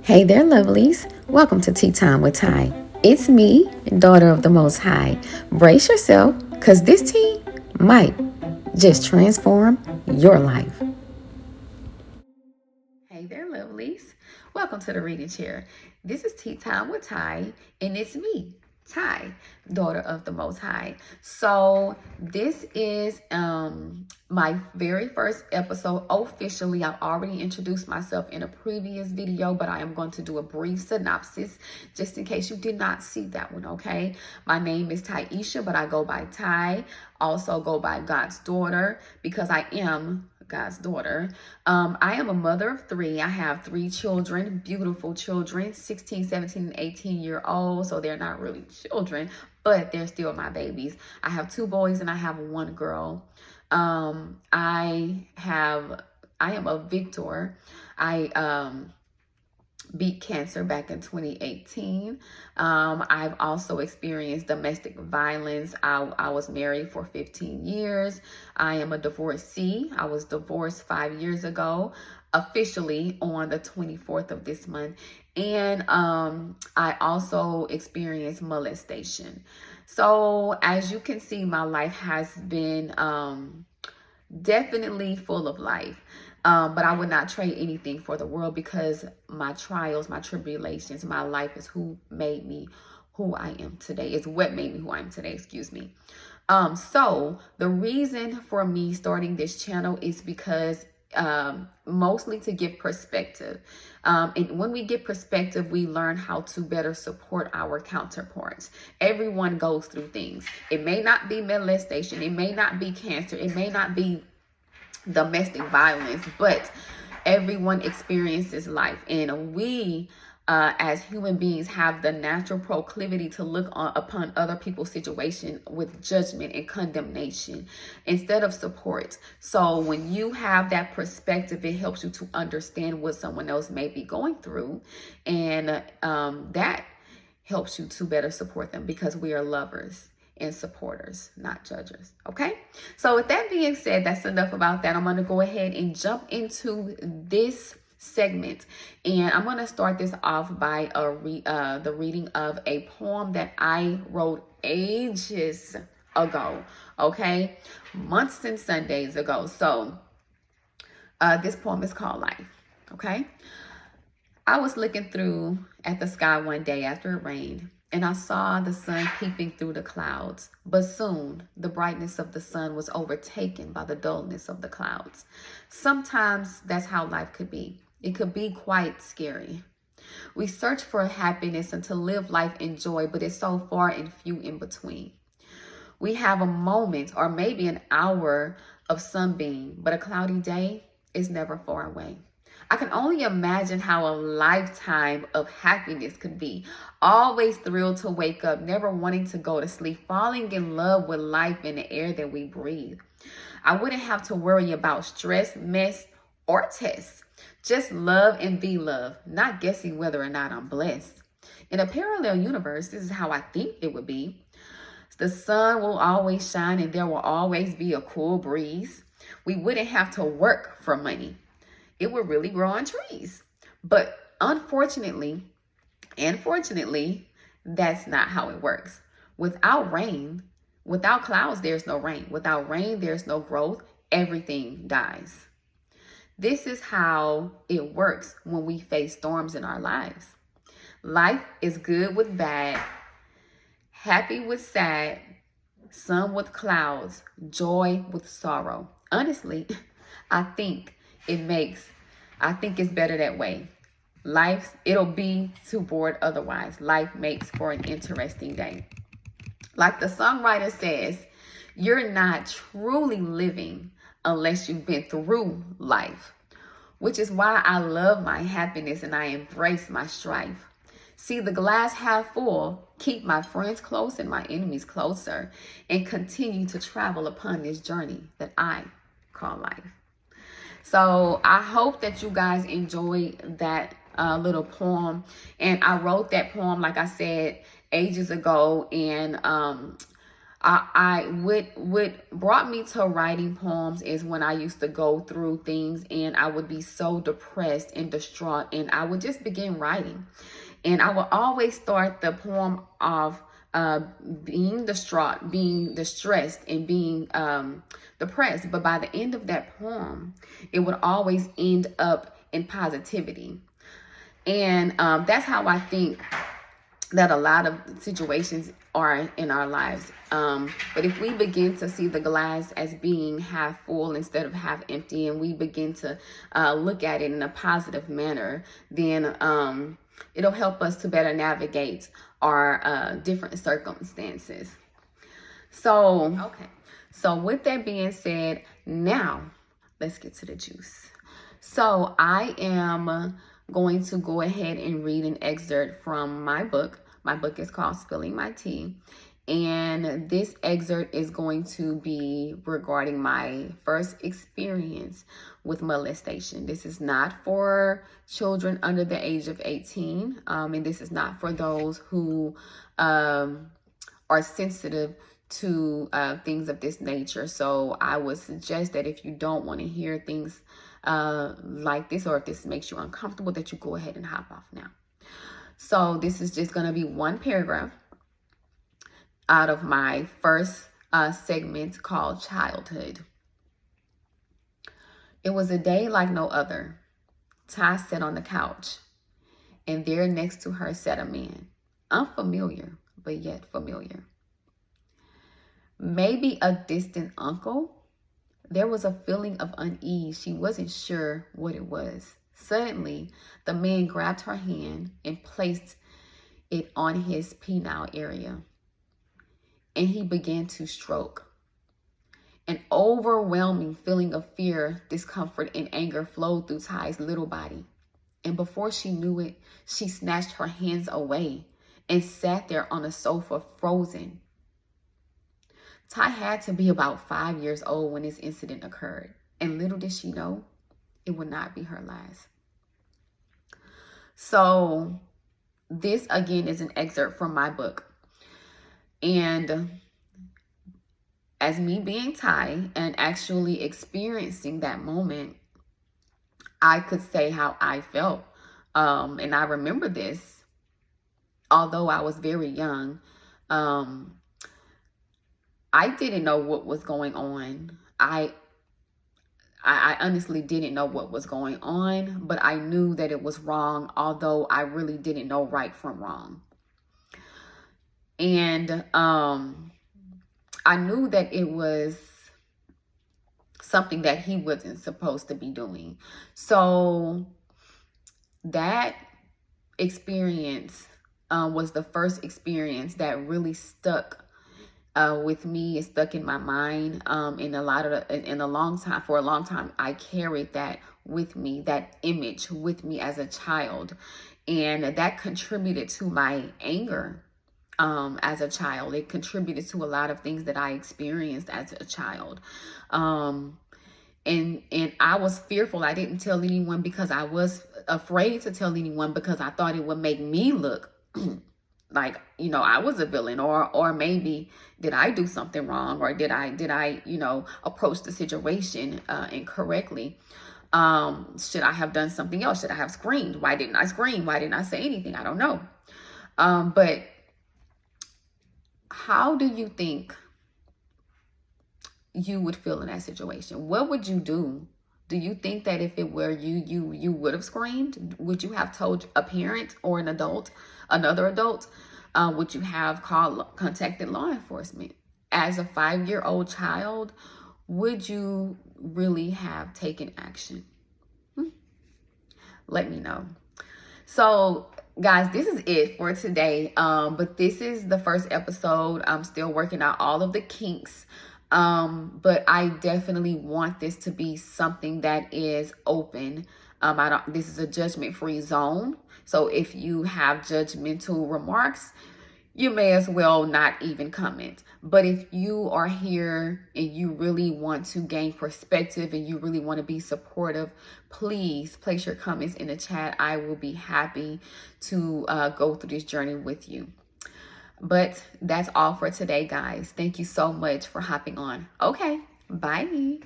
Hey there, lovelies. Welcome to Tea Time with Ty. It's me, daughter of the Most High. Brace yourself, because this tea might just transform your life. Hey there, lovelies. Welcome to the reading chair. This is Tea Time with Ty, and it's me, Ty, daughter of the Most High. So this is my very first episode officially. I've already introduced myself in a previous video, but I am going to do a brief synopsis just in case you did not see that one, okay? My name is Taisha, but I go by Ty, also go by God's daughter because I am God's daughter. I am a mother of three. I have three children, beautiful children, 16, 17, and 18-year-old. So they're not really children, but they're still my babies. I have two boys and I have one girl. I am a victor. I beat cancer back in 2018. I've also experienced domestic violence. I was married for 15 years. I am a divorcee. I was divorced 5 years ago, officially on the 24th of this month. And I also experienced molestation. So as you can see, my life has been definitely full of life. But I would not trade anything for the world because my trials, my tribulations, my life is who made me who I am today. It's what made me who I am today, excuse me. So the reason for me starting this channel is because mostly to give perspective. And when we get perspective, we learn how to better support our counterparts. Everyone goes through things. It may not be molestation. It may not be cancer. It may not be domestic violence, but everyone experiences life, and we as human beings have the natural proclivity to look upon other people's situation with judgment and condemnation instead of support. So when you have that perspective, it helps you to understand what someone else may be going through, and that helps you to better support them because we are lovers and supporters, not judges. Okay, so with that being said, that's enough about that. I'm going to go ahead and jump into this segment, and I'm going to start this off by the reading of a poem that I wrote ages ago. Okay, months and Sundays ago. So this poem is called Life. Okay, I was looking through at the sky one day after it rained, and I saw the sun peeping through the clouds. But soon, the brightness of the sun was overtaken by the dullness of the clouds. Sometimes that's how life could be. It could be quite scary. We search for happiness and to live life in joy, but it's so far and few in between. We have a moment or maybe an hour of sunbeam, but a cloudy day is never far away. I can only imagine how a lifetime of happiness could be. Always thrilled to wake up, never wanting to go to sleep, falling in love with life and the air that we breathe. I wouldn't have to worry about stress, mess, or tests. Just love and be loved, not guessing whether or not I'm blessed. In a parallel universe, this is how I think it would be. The sun will always shine and there will always be a cool breeze. We wouldn't have to work for money. It would really grow on trees. But unfortunately, and fortunately, that's not how it works. Without rain, without clouds, there's no rain. Without rain, there's no growth. Everything dies. This is how it works when we face storms in our lives. Life is good with bad, happy with sad, sun with clouds, joy with sorrow. Honestly, I think it's better that way. Life, it'll be too bored otherwise. Life makes for an interesting day. Like the songwriter says, you're not truly living unless you've been through life, which is why I love my happiness and I embrace my strife. See the glass half full, keep my friends close and my enemies closer, and continue to travel upon this journey that I call life. So I hope that you guys enjoyed that little poem. And I wrote that poem, like I said, ages ago. And what brought me to writing poems is when I used to go through things and I would be so depressed and distraught, and I would just begin writing. And I would always start the poem off being distraught, being distressed, and being depressed. But by the end of that poem, it would always end up in positivity. And that's how I think that a lot of situations are in our lives. But if we begin to see the glass as being half full instead of half empty, and we begin to look at it in a positive manner, then it'll help us to better navigate our different circumstances. So, okay. So with that being said, now let's get to the juice. So I am going to go ahead and read an excerpt from my book. My book is called Spilling My Tea. And this excerpt is going to be regarding my first experience with molestation. This is not for children under the age of 18. And this is not for those who are sensitive to things of this nature. So I would suggest that if you don't want to hear things like this, or if this makes you uncomfortable, that you go ahead and hop off now. So this is just going to be one paragraph out of my first segment called Childhood. It was a day like no other. Ty sat on the couch, and there next to her sat a man, unfamiliar, but yet familiar. Maybe a distant uncle. There was a feeling of unease. She wasn't sure what it was. Suddenly, the man grabbed her hand and placed it on his penile area, and he began to stroke. An overwhelming feeling of fear, discomfort, and anger flowed through Ty's little body. And before she knew it, she snatched her hands away and sat there on a sofa, frozen. Ty had to be about 5 years old when this incident occurred, and little did she know, it would not be her last. So this again is an excerpt from my book. And as me being Ty and actually experiencing that moment, I could say how I felt. And I remember this, although I was very young. I didn't know what was going on. I honestly didn't know what was going on, but I knew that it was wrong, although I really didn't know right from wrong. And I knew that it was something that he wasn't supposed to be doing. So that experience was the first experience that really stuck with me. It stuck in my mind. For a long time, I carried that with me, that image with me as a child. And that contributed to my anger as a child. It contributed to a lot of things that I experienced as a child. And I was fearful. I didn't tell anyone because I was afraid to tell anyone, because I thought it would make me look like, I was a villain, or maybe did I do something wrong, or did I approach the situation incorrectly? Should I have done something else? Should I have screamed? Why didn't I scream? Why didn't I say anything? I don't know. But how do you think you would feel in that situation? What would you do? Do you think that if it were you would have screamed? Would you have told a parent or an adult, another adult? Would you have contacted law enforcement? As a 5-year-old child, would you really have taken action? Let me know. So guys, this is it for today. But this is the first episode. I'm still working out all of the kinks. But I definitely want this to be something that is open. This is a judgment-free zone. So if you have judgmental remarks, you may as well not even comment. But if you are here and you really want to gain perspective and you really want to be supportive, please place your comments in the chat. I will be happy to go through this journey with you. But that's all for today, guys. Thank you so much for hopping on. Okay, bye.